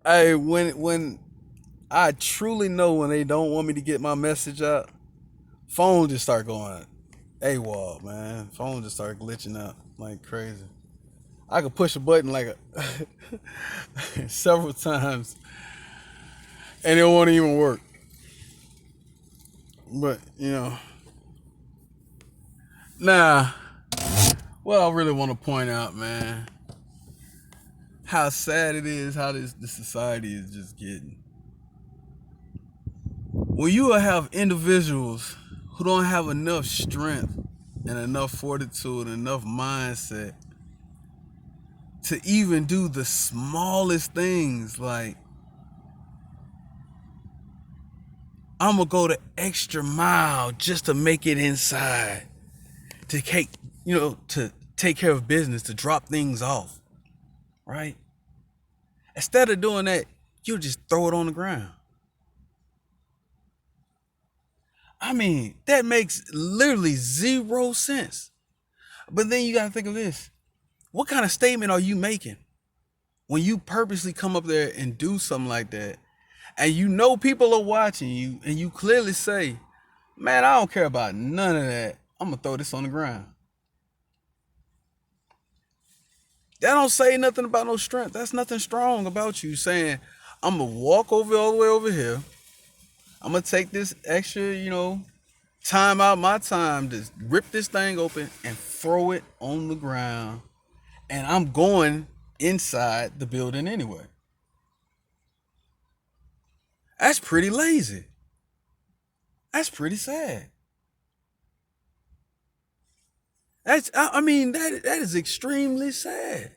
When I truly know when they don't want me to get my message out, phone just start going AWOL, man. Phone just start glitching out like crazy. I could push a button like several times and it won't even work. But nah. What I really want to point out, man, how sad it is how this society is just getting. When you have individuals who don't have enough strength and enough fortitude and enough mindset to even do the smallest things, like I'm gonna go the extra mile just to make it inside, to take care of business, to drop things off, right? Instead of doing that, you just throw it on the ground. I mean, that makes literally zero sense. But then you gotta think of this. What kind of statement are you making when you purposely come up there and do something like that, and you know people are watching you, and you clearly say, man, I don't care about none of that. I'm gonna throw this on the ground. That don't say nothing about no strength. That's nothing strong about you saying, I'm gonna walk over all the way over here. I'm gonna take this extra, time out my time to rip this thing open and throw it on the ground. And I'm going inside the building anyway. That's pretty lazy. That's pretty sad. I mean, that is extremely sad.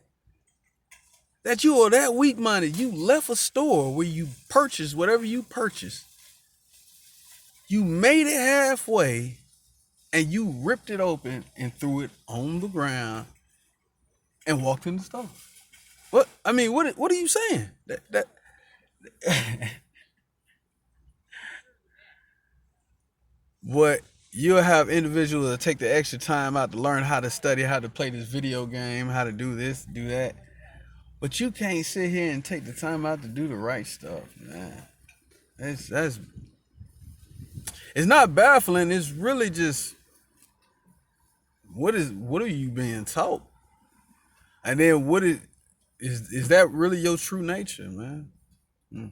That you are that weak minded. You left a store where you purchased whatever you purchased. You made it halfway and you ripped it open and threw it on the ground and walked in the store. What I mean, what are you saying? That what you'll have individuals that take the extra time out to learn how to study, how to play this video game, how to do this, do that. But you can't sit here and take the time out to do the right stuff, man. That's it's not baffling. It's really just what are you being taught, and then what is that really your true nature, man? Mm.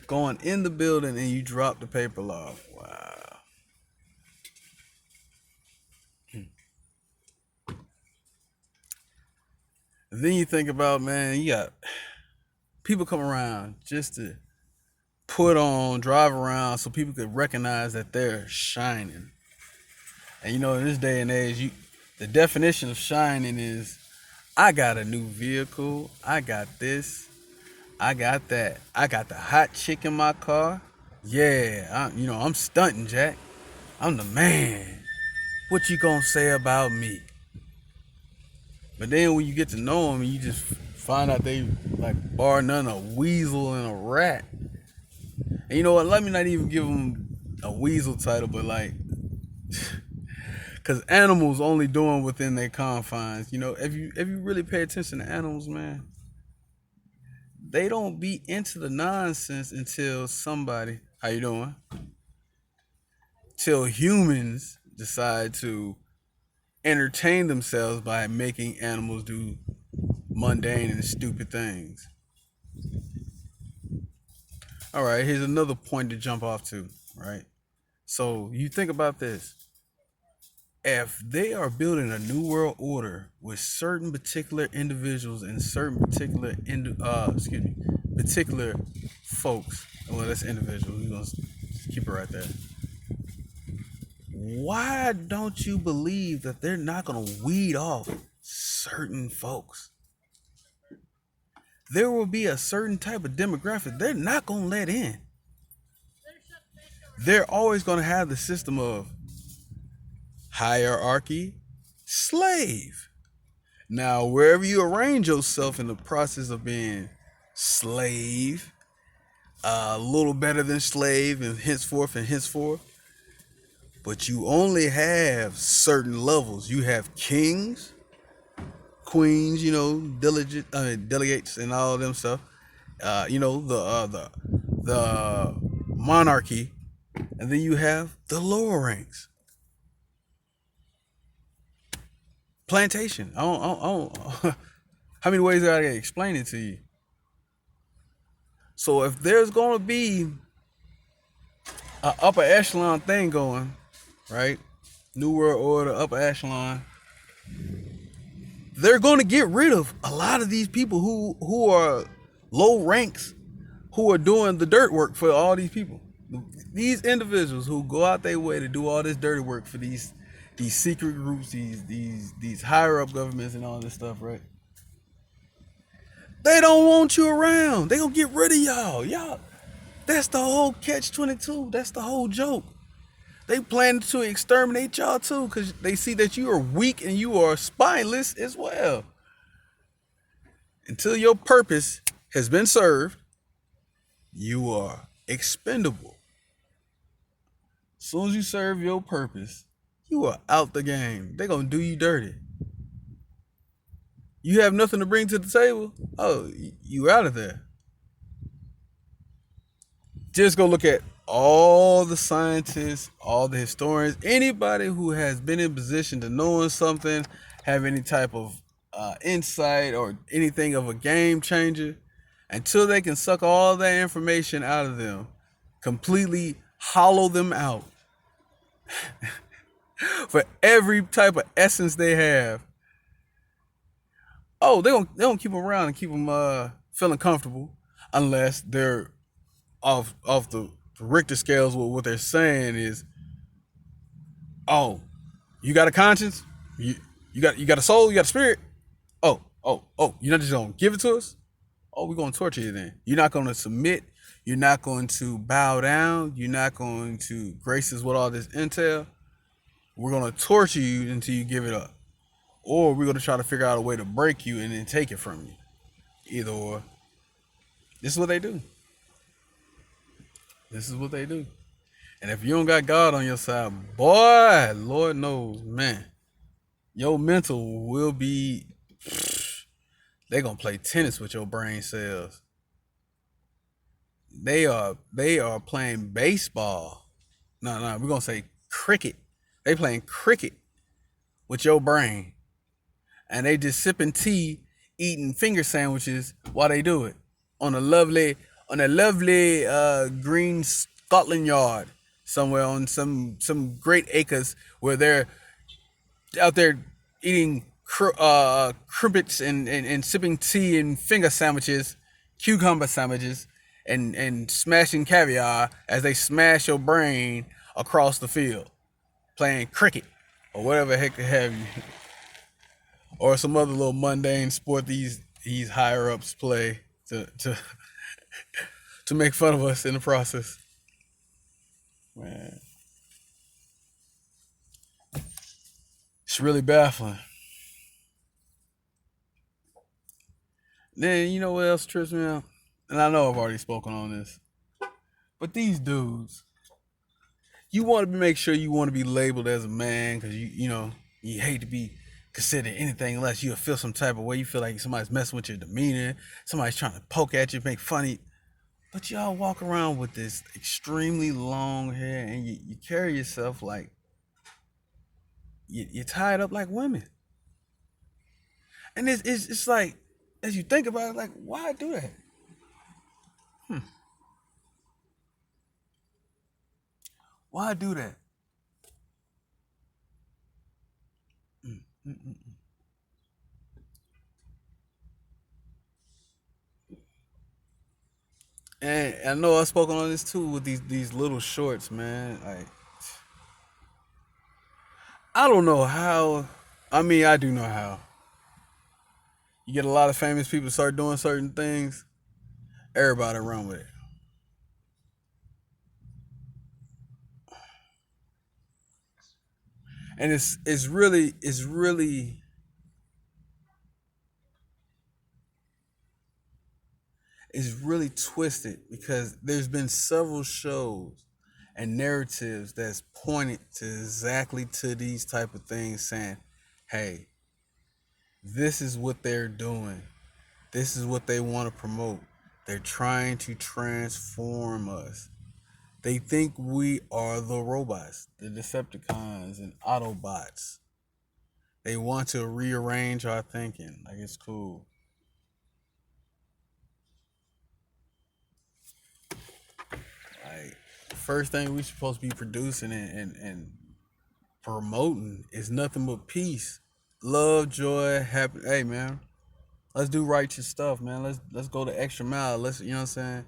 Going in the building and you drop the paper off. Wow. And then you think about, man, you got people come around just to put on, drive around so people could recognize that they're shining. And in this day and age, the definition of shining is I got a new vehicle, I got this, I got that, I got the hot chick in my car. Yeah, I'm stunting, Jack. I'm the man. What you gonna say about me? But then when you get to know them, you just find out they like bar none a weasel and a rat. And you know what? Let me not even give them a weasel title, but like, because animals only doing within their confines. If you really pay attention to animals, man, they don't be into the nonsense until somebody. How you doing? Till humans decide to entertain themselves by making animals do mundane and stupid things. All right, here's another point to jump off to, right? So you think about this. If they are building a new world order with certain particular individuals and certain particular folks, well, that's individuals. We're gonna keep it right there. Why don't you believe that they're not gonna weed off certain folks? There will be a certain type of demographic they're not gonna let in. They're always gonna have the system of hierarchy, slave. Now, wherever you arrange yourself in the process of being slave, a little better than slave, and henceforth, but you only have certain levels. You have kings, queens, delegates and all them stuff. The monarchy, and then you have the lower ranks, plantation. I don't how many ways I gotta explain it to you? So if there's gonna be a upper echelon thing going, right? New World Order, upper echelon. They're going to get rid of a lot of these people who are low ranks, who are doing the dirt work for all these people. These individuals who go out their way to do all this dirty work for these secret groups, these higher up governments and all this stuff, right? They don't want you around. They gonna get rid of y'all. Y'all, that's the whole catch-22. That's the whole joke. They plan to exterminate y'all too, because they see that you are weak and you are spineless as well. Until your purpose has been served, you are expendable. As soon as you serve your purpose, you are out the game. They're gonna do you dirty. You have nothing to bring to the table. Oh, you out of there. Just go look at all the scientists, all the historians, anybody who has been in position to knowing something, have any type of insight or anything of a game changer, until they can suck all that information out of them, completely hollow them out for every type of essence they have. Oh, they don't keep them around and keep them feeling comfortable, unless they're off the Richter scales. What they're saying is, oh, you got a conscience, you got a soul, you got a spirit. Oh, you're not just gonna give it to us. Oh, we're gonna torture you then. You're not gonna submit. You're not going to bow down. You're not going to grace us with all this intel. We're gonna torture you until you give it up, or we're gonna try to figure out a way to break you and then take it from you. Either or. This is what they do. This is what they do. And if you don't got God on your side, boy, Lord knows, man, your mental will be. They gonna play tennis with your brain cells. They are playing baseball. No, we're gonna say cricket. They playing cricket with your brain, and they just sipping tea, eating finger sandwiches while they do it on a lovely green Scotland yard somewhere on some great acres where they're out there eating crimpets and sipping tea and finger sandwiches, cucumber sandwiches, and smashing caviar as they smash your brain across the field, playing cricket or whatever the heck they have you, or some other little mundane sport these higher ups play to to make fun of us in the process. Man, it's really baffling. Then you know what else trips me out? And I know I've already spoken on this, but these dudes, you want to make sure you want to be labeled as a man because you hate to be considered anything less. You'll feel some type of way. You feel like somebody's messing with your demeanor. Somebody's trying to poke at you, make funny. But y'all walk around with this extremely long hair, and you carry yourself like you're tied up like women. And it's like, as you think about it, like, why do that? Hmm. Why do that? Mm, mm, mm. And I know I've spoken on this too with these little shorts, man. Like, I don't know how. I mean, I do know how. You get a lot of famous people start doing certain things, everybody run with it. And it's really twisted because there's been several shows and narratives that's pointed to exactly to these type of things, saying, hey, This is what they're doing. This is what they want to promote. They're trying to transform us. They think we are the robots, the Decepticons and Autobots. They want to rearrange our thinking. Like, it's cool. Like, the first thing we supposed to be producing and promoting is nothing but peace, love, joy, happy. Hey man, let's do righteous stuff, man. Let's go the extra mile. Let's, you know what I'm saying?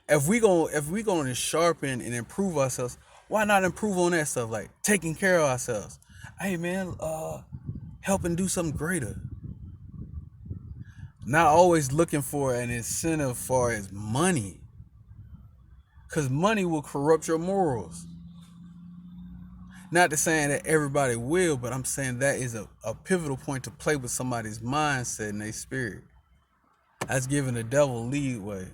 If we going to sharpen and improve ourselves, why not improve on that stuff like taking care of ourselves? Hey man, helping do something greater. Not always looking for an incentive for as money, cause money will corrupt your morals. Not to saying that everybody will, but I'm saying that is a pivotal point to play with somebody's mindset and their spirit. That's giving the devil leeway.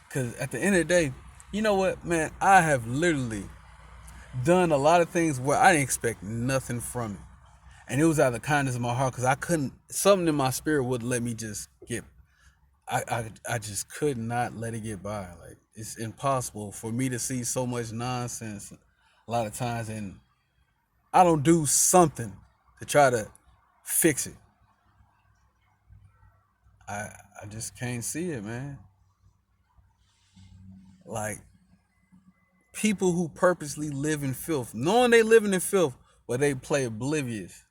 Because at the end of the day, you know what, man? I have literally done a lot of things where I didn't expect nothing from it. And it was out of the kindness of my heart because I couldn't, something in my spirit wouldn't let me just get, I just could not let it get by. Like, it's impossible for me to see so much nonsense a lot of times, and I don't do something to try to fix it. I just can't see it, man. Like, people who purposely live in filth, knowing they living in filth, but they play oblivious.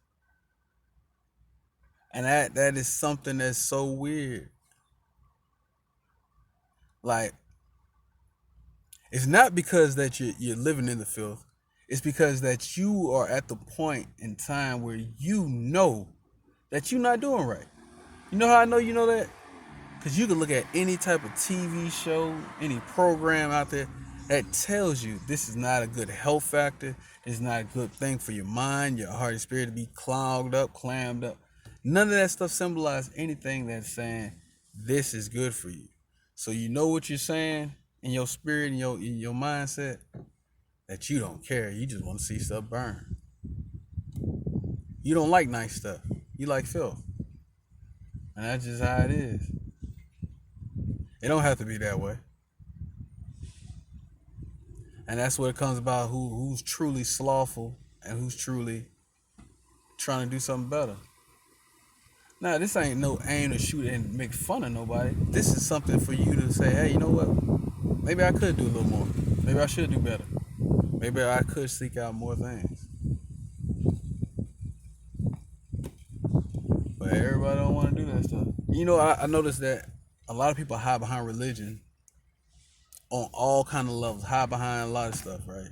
And that is something that's so weird. Like, it's not because that you're living in the filth. It's because that you are at the point in time where you know that you're not doing right. You know how I know you know that? Because you can look at any type of TV show, any program out there that tells you this is not a good health factor. This is not a good thing for your mind, your heart and spirit to be clogged up, clammed up. None of that stuff symbolizes anything that's saying this is good for you. So you know what you're saying in your spirit and your mindset, that you don't care. You just want to see stuff burn. You don't like nice stuff. You like filth. And that's just how it is. It don't have to be that way. And that's what it comes about, who's truly slothful and who's truly trying to do something better. Now, this ain't no aim to shoot and make fun of nobody. This is something for you to say, hey, you know what? Maybe I could do a little more. Maybe I should do better. Maybe I could seek out more things. But everybody don't want to do that stuff. You know, I noticed that a lot of people hide behind religion on all kind of levels, hide behind a lot of stuff, right?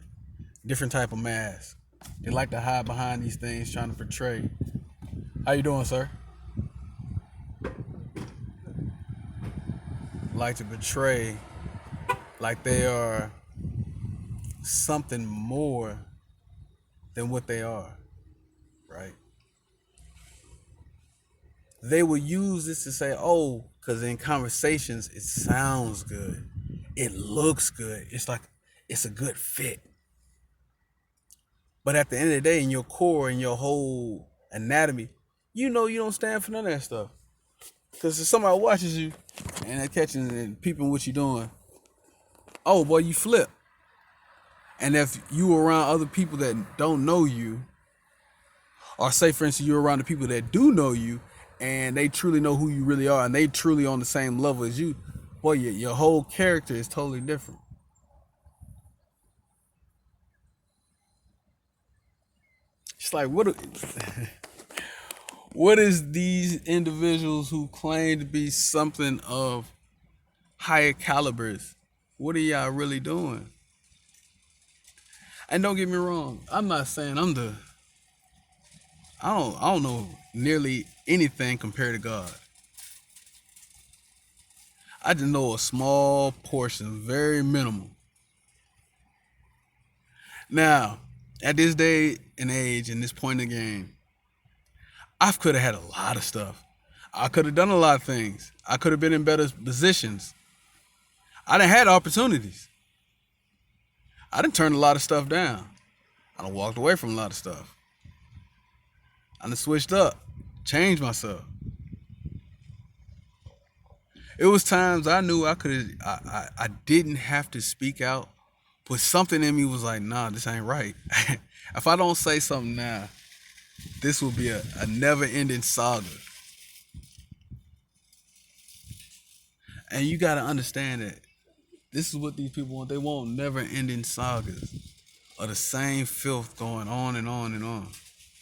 Different type of masks. They like to hide behind these things, trying to portray. How you doing, sir? Like to portray like they are something more than what they are, right? They will use this to say, oh, because in conversations it sounds good, it looks good, it's like it's a good fit. But at the end of the day, in your core, in your whole anatomy, you know you don't stand for none of that stuff. Because if somebody watches you and they're catching and peeping what you're doing, oh boy, you flip. And if you around other people that don't know you, or say for instance you're around the people that do know you and they truly know who you really are and they truly on the same level as you, boy, your whole character is totally different. It's like, what is these individuals who claim to be something of higher calibers, what are y'all really doing? And don't get me wrong, I'm not saying I don't know nearly anything compared to God. I just know a small portion, very minimal. Now, at this day and age, in this point in the game, I could have had a lot of stuff. I could have done a lot of things. I could have been in better positions. I done had opportunities. I done turned a lot of stuff down. I done walked away from a lot of stuff. I done switched up, changed myself. It was times I knew I didn't have to speak out, but something in me was like, nah, this ain't right. If I don't say something now, this will be a never ending saga. And you gotta understand that this is what these people want. They want never ending sagas of the same filth going on and on and on.